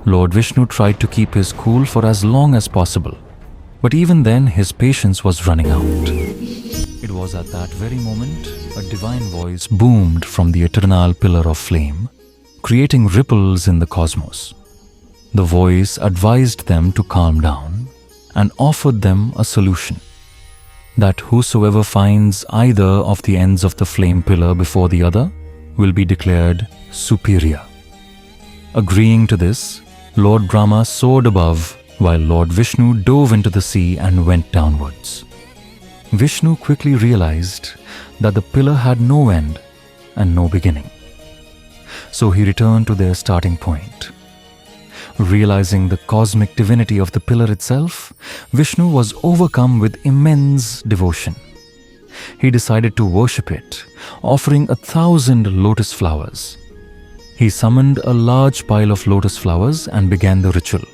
Lord Vishnu tried to keep his cool for as long as possible, but even then his patience was running out. It was at that very moment a divine voice boomed from the eternal pillar of flame, creating ripples in the cosmos. The voice advised them to calm down and offered them a solution: that whosoever finds either of the ends of the flame pillar before the other will be declared superior. Agreeing to this, Lord Brahma soared above, while Lord Vishnu dove into the sea and went downwards. Vishnu quickly realized that the pillar had no end and no beginning. So he returned to their starting point. Realizing the cosmic divinity of the pillar itself, Vishnu was overcome with immense devotion. He decided to worship it, offering 1,000 lotus flowers. He summoned a large pile of lotus flowers and began the ritual.